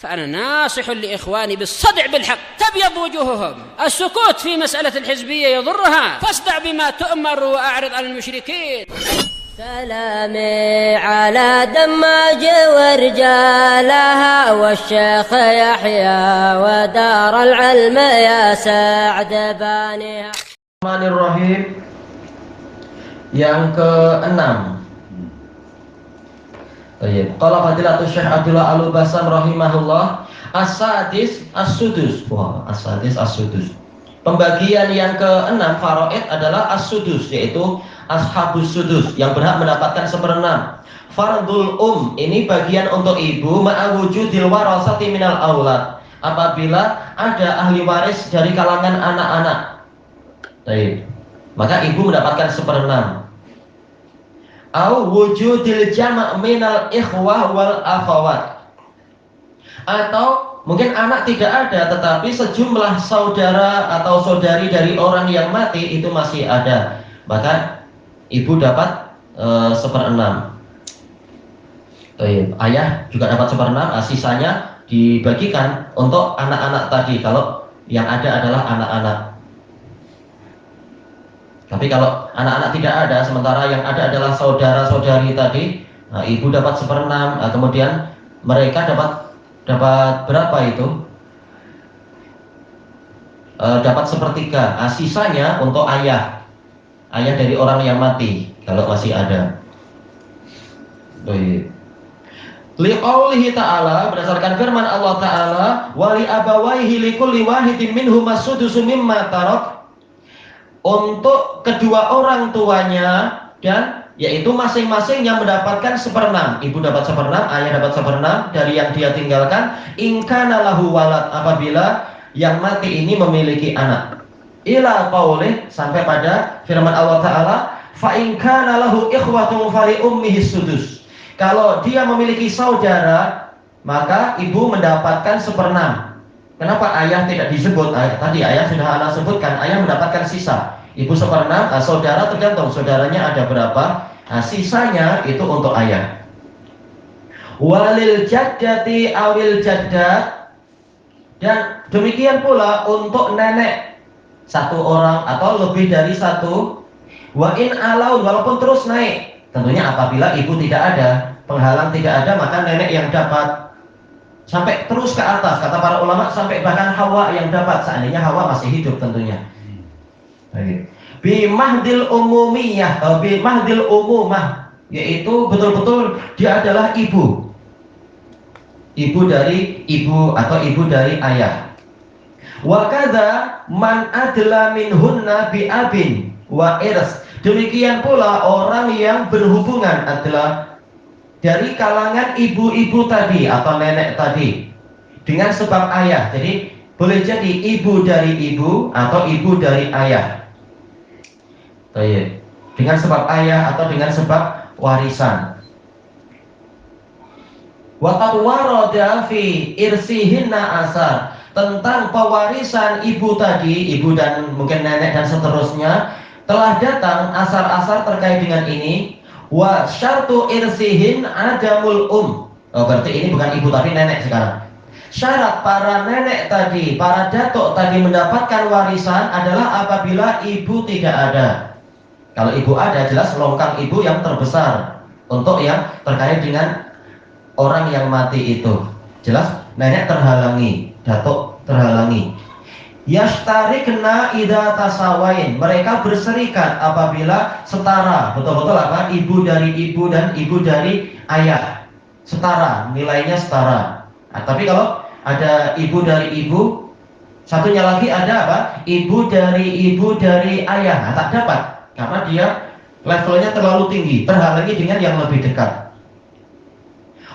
فأنا ناصح لإخواني بالصدع بالحق تبيض وجوههم. السكوت في مسألة الحزبية يضرها، فاصدع بما تؤمر وأعرض عن المشركين. سلامي على دماج ورجالها والشيخ يحيى ودار العلم يا سعد بانيها. Bismillahirrahmanirrahim. Yang keenam. Qala Fadilatul Syekh Abdullah Al-Basam rahimahullah, as-sadis as-sudus. Wah, as-sadis as-sudus. Pembagian yang keenam faraid adalah as-sudus, yaitu ashabus sudus yang berhak mendapatkan seperenam. Fardul ini bagian untuk ibu ma'awujudil warasati minal aulad, apabila ada ahli waris dari kalangan anak-anak. Baik. Maka ibu mendapatkan seperenam. Au wujudil jama' minal ikhwah wal akhawat, atau mungkin anak tidak ada tetapi sejumlah saudara atau saudari dari orang yang mati itu masih ada, maka ibu dapat seperenam. Ayah juga dapat seperenam, sisanya dibagikan untuk anak-anak tadi kalau yang ada adalah anak-anak. Tapi kalau anak-anak tidak ada, sementara yang ada adalah saudara-saudari tadi, nah, ibu dapat seperenam, kemudian mereka dapat berapa itu? Dapat sepertiga. Sisanya untuk ayah dari orang yang mati kalau masih ada. Liqaulihi ta'ala, berdasarkan firman Allah Ta'ala, wali abawaihi likulli wahidin minhum as-sudusu mimma tarak, untuk kedua orang tuanya, dan yaitu masing-masing yang mendapatkan seperenam. Ibu dapat seperenam, ayah dapat seperenam dari yang dia tinggalkan. In kana lahu walad, apabila yang mati ini memiliki anak. Ila qaulih, sampai pada firman Allah Ta'ala, fa in kana lahu ikhwatun fali ummihi sudus. Kalau dia memiliki saudara, maka ibu mendapatkan seperenam. Kenapa ayah tidak disebut? Tadi ayah sudah ana sebutkan, ayah mendapatkan sisa. Ibu seperenam, saudara tergantung saudaranya ada berapa. Sisanya itu untuk ayah. Walil jaddati awil jaddat, dan demikian pula untuk nenek satu orang atau lebih dari satu. Wa in alaun, walaupun terus naik. Tentunya apabila ibu tidak ada, penghalang tidak ada, maka nenek yang dapat. Sampai terus ke atas, kata para ulama, sampai bahkan Hawa yang dapat, seandainya Hawa masih hidup tentunya. Bimahdil umumiyah, bimahdil umumah, yaitu betul-betul dia adalah ibu dari ibu atau ibu dari ayah. Wa kadza man adla minhunna bi abin wa irs, demikian pula orang yang berhubungan adalah dari kalangan ibu-ibu tadi atau nenek tadi dengan sebab ayah. Jadi boleh jadi ibu dari ibu atau ibu dari ayah, dengan sebab ayah atau dengan sebab warisan. Waqad warada fi irsihinna asar, tentang pewarisan ibu tadi, ibu dan mungkin nenek dan seterusnya, telah datang asar-asar terkait dengan ini. Wa syartu irsihin adamul berarti ini bukan ibu tapi nenek sekarang. Syarat para nenek tadi, para datuk tadi mendapatkan warisan adalah apabila ibu tidak ada. Kalau ibu ada, jelas longkang ibu yang terbesar untuk yang terkait dengan orang yang mati itu. Jelas nenek terhalangi, datuk terhalangi. Yashtarikna idza tasawain, mereka berserikat apabila setara, betul-betul apa? Ibu dari ibu dan ibu dari ayah setara, nilainya setara. Tapi kalau ada ibu dari ibu, satunya lagi ada apa? Ibu dari ayah, tak dapat karena dia levelnya terlalu tinggi, terhalangi dengan yang lebih dekat.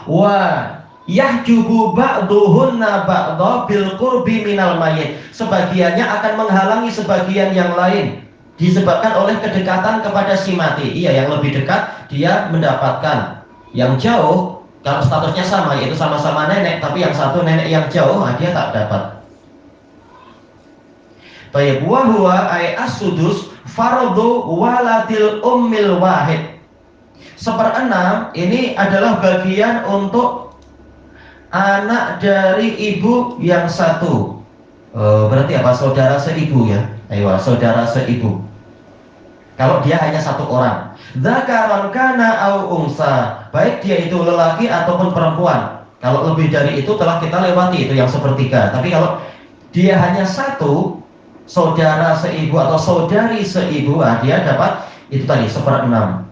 Wah, yahjubu ba'duhunna ba'dha bil qurbi minal mayyit, sebagiannya akan menghalangi sebagian yang lain disebabkan oleh kedekatan kepada si mati. Iya, yang lebih dekat dia mendapatkan, yang jauh kalau statusnya sama, yaitu sama-sama nenek, tapi yang satu nenek yang jauh, dia tak dapat. Baik, wa huwa ay as-sudus fardhu waladil ummil wahid. 1/6 ini adalah bagian untuk anak dari ibu yang satu. Berarti apa? Saudara seibu ya. Ayo, saudara seibu. Kalau dia hanya satu orang. Dzakaran kana au unsa. Baik dia itu lelaki ataupun perempuan. Kalau lebih dari itu telah kita lewati, itu yang sepertiga. Tapi kalau dia hanya satu, saudara seibu atau saudari seibu, dia dapat itu tadi 1/6.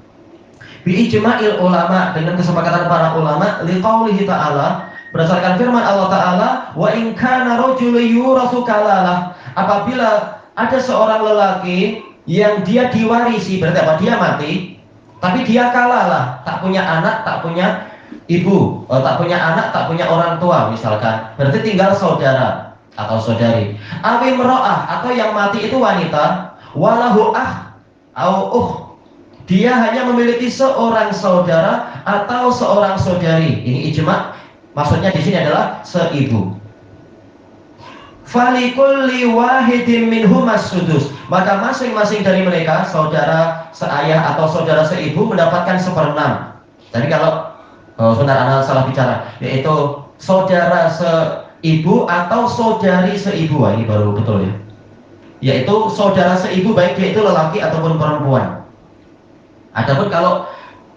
Bi ijma'il ulama, dengan kesepakatan para ulama, liqaulihi ta'ala, berdasarkan firman Allah Ta'ala, wa in kana rajulun yurathu kalalah, apabila ada seorang lelaki yang dia diwarisi, berarti apa? Dia mati, tapi dia kalalah, tak punya anak, tak punya ibu, tak punya anak, tak punya orang tua misalkan, berarti tinggal saudara atau saudari. Awi mero'ah, atau yang mati itu wanita, walahu au dia hanya memiliki seorang saudara atau seorang saudari. Ini ijma', maksudnya di sini adalah seibu. Falikulli wahidin minhumas sudus, maka masing-masing dari mereka, saudara seayah atau saudara seibu, mendapatkan 1/6. Jadi kalau sebentar, anak salah bicara, yaitu saudara seibu atau saudari seibu. Ini baru betul ya. Yaitu saudara seibu, baik dia itu lelaki ataupun perempuan. Adapun kalau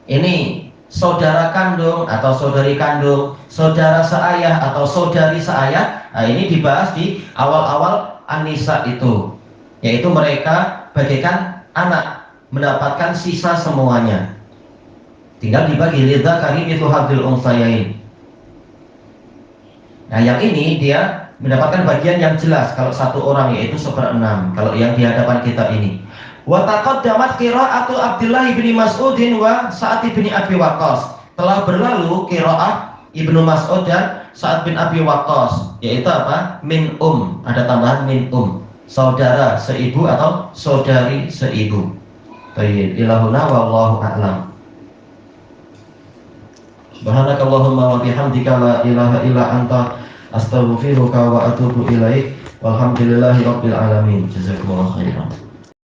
ini saudara kandung atau saudari kandung, saudara seayah atau saudari seayah, ini dibahas di awal-awal An-Nisa itu, yaitu mereka bagaikan anak, mendapatkan sisa semuanya. Tinggal dibagi lidzakari mithlu hadzil unthayain. Nah, yang ini dia mendapatkan bagian yang jelas kalau satu orang, yaitu 1/6 kalau yang di hadapan kita ini. Wa taqaddamat qira'atu Abdullah bin Mas'udin wa Sa'ad bin Abi Waqqas. Telah berlalu qira'ah Ibnu Mas'ud dan Sa'ad bin Abi Waqqas, yaitu apa? Min ada tambahan min saudara seibu atau saudari seibu. Baik, ilahuna wallahu a'lam. Subhanakallahumma wa bihamdika la ilaha illa anta astaghfiruka wa atubu ilaik. Walhamdulillahirabbil alamin. Jazakumullahu khairan.